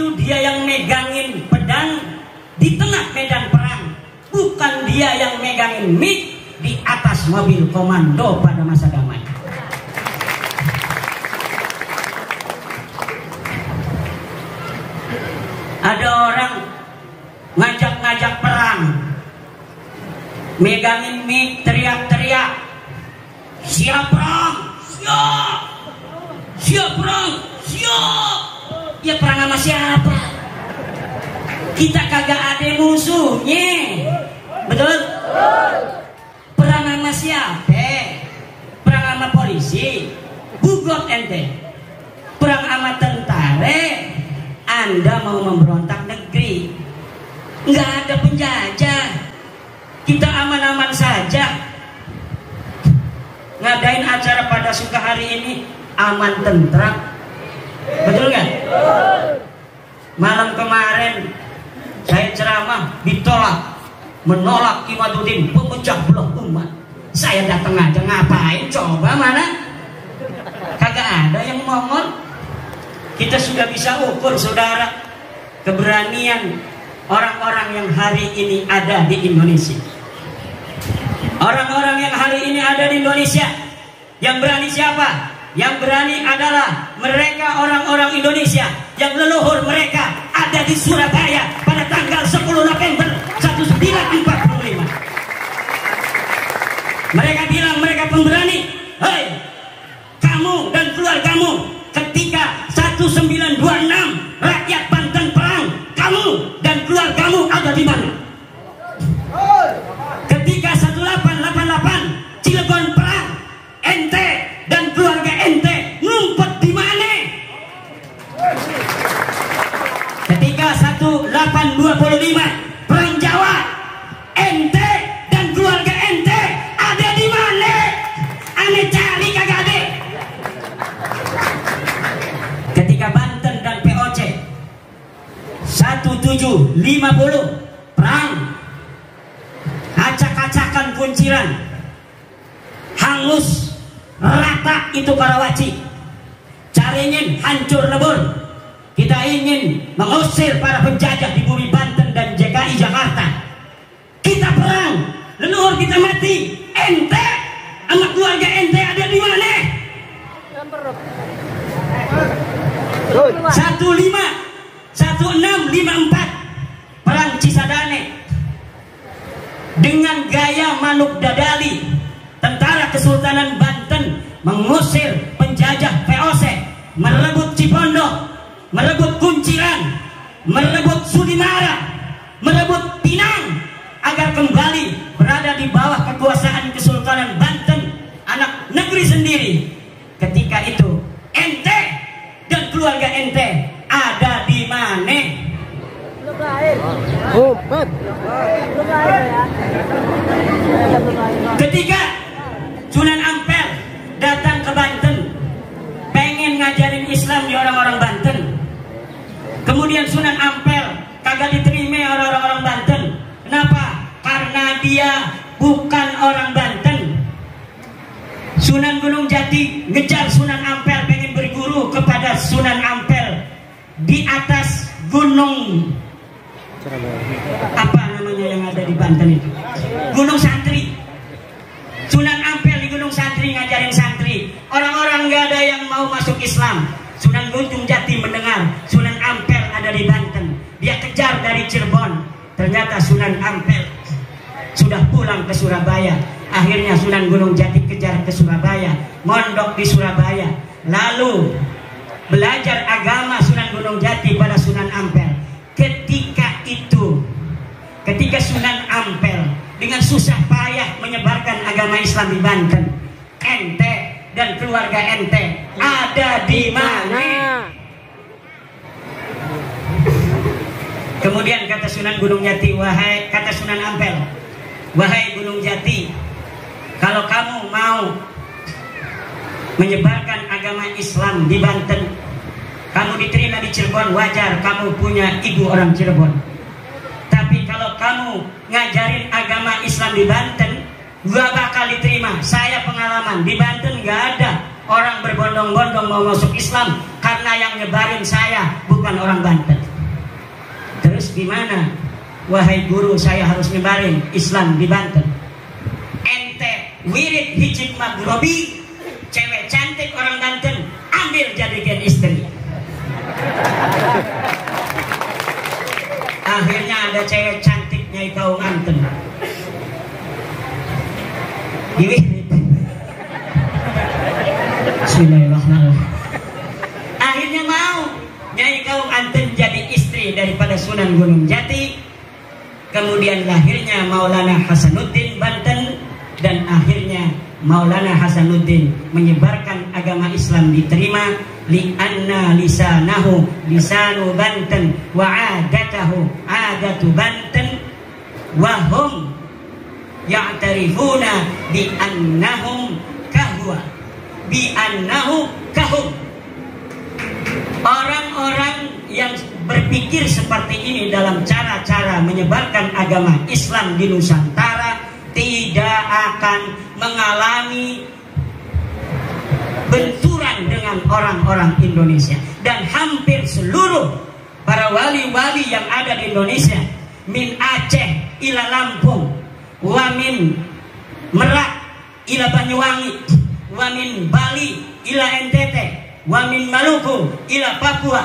Justru dia yang megangin pedang di tengah medan perang, bukan dia yang megangin mic di atas mobil komando pada masa damai. Ada orang ngajak-ngajak perang, megangin mic, teriak-teriak, siap perang, siap, siap perang, siap. Ya perang sama siapa? Kita kagak ada musuhnya, betul? Perang sama siapa? Perang sama polisi, bugot ente. Perang sama tentara, Anda mau memberontak negeri. Nggak ada penjajah, kita aman-aman saja. Ngadain acara pada suka hari ini aman tentram, betul nggak? Malam kemarin saya ceramah ditolak, menolak Imaduddin, pemecah belah umat. Saya datang aja, ngapain coba, mana? Kagak ada yang ngomong. Kita sudah bisa ukur, saudara, keberanian orang-orang yang hari ini ada di Indonesia. Orang-orang yang hari ini ada di Indonesia, yang berani siapa? Yang berani adalah mereka, orang-orang Indonesia yang leluhur mereka ada di Surabaya pada tanggal 10 November 1945. Mereka bilang mereka pemberani. Hei, kamu dan keluargamu, ketika 1926 rakyat Banten perang, kamu dan keluargamu ada di mana? Ketika 1888 Cilegon perang, ente dan keluarga ente ngumpet di mana? Ketika 1825 perang Jawa, ente dan keluarga ente ada di mana? Ane cari kagak ada. Ketika Banten dan POC 1750 perang, acak-acakan kunciran, hangus rata itu Karawaci, caringin hancur lebur. Kita ingin mengusir para penjajah di bumi Banten dan DKI Jakarta. Kita perang, leluhur kita mati. Ente sama keluarga ente ada di mana? 1654 perang Cisadane, dengan gaya Manuk Dadali, tentara Kesultanan Banten mengusir penjajah VOC, merebut Cipondoh, merebut Kunciran, merebut Sudimara, merebut Pinang, agar kembali berada di bawah kekuasaan Kesultanan Banten, anak negeri sendiri. Ketika itu ente dan keluarga ente ada di mana? Ketika Sunan Ampel datang ke Banten, pengen ngajarin Islam di orang-orang Banten, kemudian Sunan Ampel kagak diterima orang-orang Banten. Kenapa? Karena dia bukan orang Banten. Sunan Gunung Jati ngejar Sunan Ampel, pengen berguru kepada Sunan Ampel di atas gunung apa namanya yang ada di Banten itu, Gunung Santri. Sunan Ampel di Gunung Santri ngajarin santri, orang-orang nggak ada yang mau masuk Islam. Sunan Gunung Jati mendengar Sunan Ampel ada di Banten, dia kejar dari Cirebon. Ternyata Sunan Ampel sudah pulang ke Surabaya. Akhirnya Sunan Gunung Jati kejar ke Surabaya, mondok di Surabaya, lalu belajar agama Sunan Gunung Jati pada Sunan Ampel. Ketika Sunan Ampel dengan susah payah menyebarkan agama Islam di Banten, ente dan keluarga ente ada di mana? Kemudian kata Sunan Gunung Jati, kata Sunan Ampel, wahai Gunung Jati, kalau kamu mau menyebarkan agama Islam di Banten, kamu diterima di Cirebon, wajar, kamu punya ibu orang Cirebon. Tapi kalau kamu ngajarin agama Islam di Banten, gak bakal diterima. Saya pengalaman di Banten gak ada orang berbondong-bondong mau masuk Islam, karena yang nyebarin saya bukan orang Banten. Terus gimana? Wahai guru, saya harus nyebarin Islam di Banten. Ente wirid hijib maghrobi, cewek cantik orang Banten, ambil jadikan istri. Akhirnya ada cewek cantiknya kau Banten. Diwirid. Bismillahirrahmanirrahim. Akhirnya mau Nyai Kaum Anten jadi istri daripada Sunan Gunung Jati. Kemudian lahirnya Maulana Hasanuddin Banten, dan akhirnya Maulana Hasanuddin menyebarkan agama Islam diterima. Li'anna lisanahu lisanu Banten wa adatahu adatu Banten wa hum ya'tarifuna bi annahum kahwa bi annahu kahum. Orang-orang yang berpikir seperti ini dalam cara-cara menyebarkan agama Islam di Nusantara tidak akan mengalami benturan dengan orang-orang Indonesia. Dan hampir seluruh para wali-wali yang ada di Indonesia, min Aceh ila Lampung, wa min Merak ila Banyuwangi, wa min Bali ila NTT, wa min Maluku ila Papua,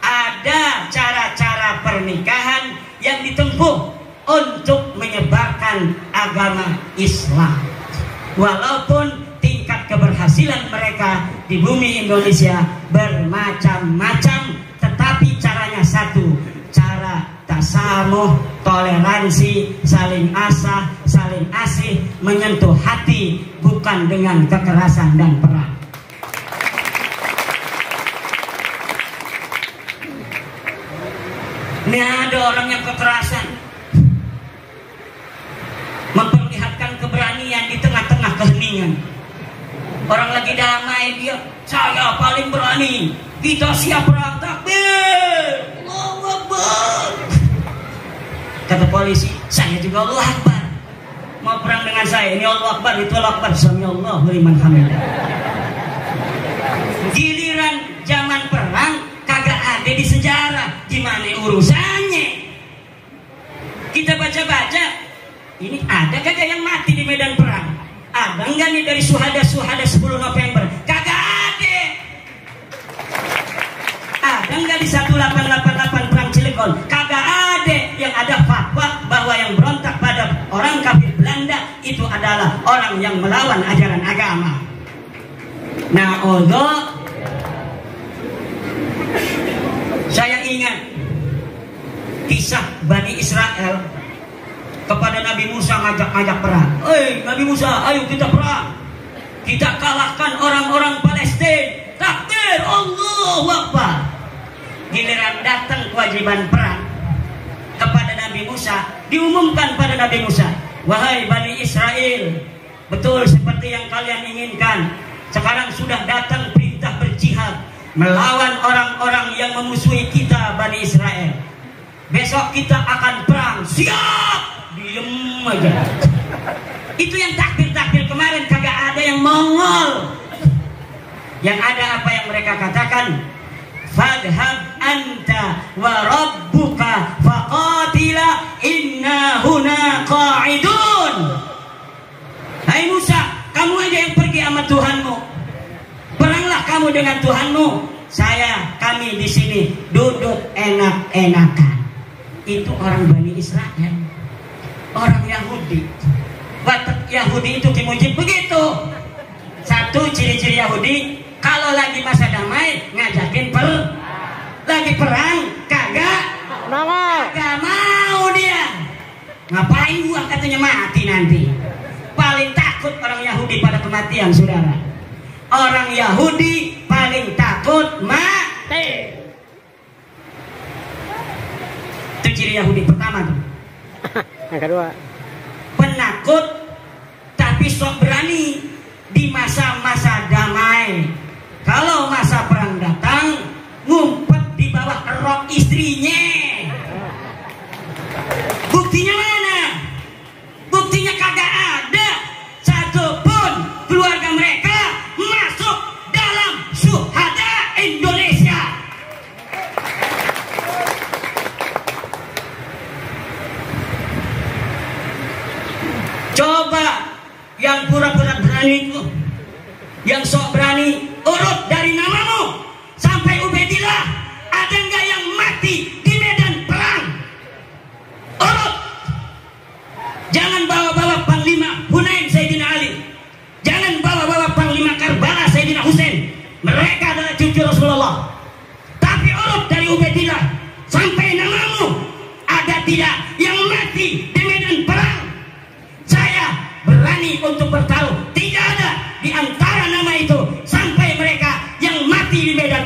ada cara-cara pernikahan yang ditempuh untuk menyebarkan agama Islam. Walaupun tingkat keberhasilan mereka di bumi Indonesia bermacam-macam, tetapi caranya satu, cara tasamuh, toleransi, saling asah, saling asih, menyentuh hati, bukan dengan kekerasan dan perang. Ini ada orang yang kekerasan, memperlihatkan keberanian di tengah-tengah keheningan. Orang lagi damai, dia, saya paling berani, kita siap perang, takbir, Allahu Akbar. Kata polisi, saya juga Allahu Akbar. Mau perang dengan saya, ini Allahu Akbar, itu Allahu Akbar, samiallahu liman hamidah. Giliran zaman perang kagak ada di sejarah, gimana urusannya? Kita baca-baca, ini ada kagak yang mati di medan perang? Ada enggak nih dari suhada-suhada 10 November? Kagak ada. Ada enggak di 1888 perang Cilegon? Kagak ada. Yang ada fatwa bahwa yang berontak pada orang kafir Belanda itu adalah orang yang melawan ajaran agama. Nah, Allah, saya ingat kisah Bani Israel kepada Nabi Musa, ngajak-ngajak perang. Nabi Musa, ayo kita perang, kita kalahkan orang-orang Palestina, takbir, Allahu Akbar. Giliran datang kewajiban perang kepada Nabi Musa, diumumkan pada Nabi Musa, wahai Bani Israel, betul seperti yang kalian inginkan, sekarang sudah datang perintah berjihad melawan orang-orang yang memusuhi kita, Bani Israel. Besok kita akan perang. Siap. Diem aja. Itu yang takbir-takbir kemarin kagak ada yang mongol. Yang ada apa yang mereka katakan, fadhhab anta wa rabbuka faqatila inna huna qa'idun. Hai Musa, kamu aja yang pergi sama Tuhanmu, peranglah kamu dengan Tuhanmu, kami di sini duduk enak-enakan. Itu orang Bani Israel, orang Yahudi. Watak Yahudi itu kimujib begitu. Satu ciri-ciri Yahudi, kalau lagi masa damai ngajakin lagi perang kagak mau dia. Ngapain gua, katanya mati nanti. Paling takut orang Yahudi pada kematian, saudara. Orang Yahudi paling takut mati. Itu ciri Yahudi pertama tuh. Yang kedua, penakut tapi sok berani di masa-masa damai. Kalau masa perang datang, ngumpet di bawah rok istrinya. Buktinya mana? Buktinya kagak ada satupun keluarga mereka masuk dalam syuhada Indonesia. yang pura-pura berani itu, yang sok berani, urut dari namamu sampai Ubaidillah. Ada nggak yang mati di medan perang? Urut. Jangan bawa-bawa Panglima Hunain Sayyidina Ali, jangan bawa-bawa Panglima Karbala Sayyidina Husain. Mereka adalah cucu Rasulullah. Tapi urut dari Ubaidillah sampai namamu. Ada tidak yang mati di medan perang? Saya berani untuk bertaruh, tidak ada di antara nama itu sampai mereka yang mati di medan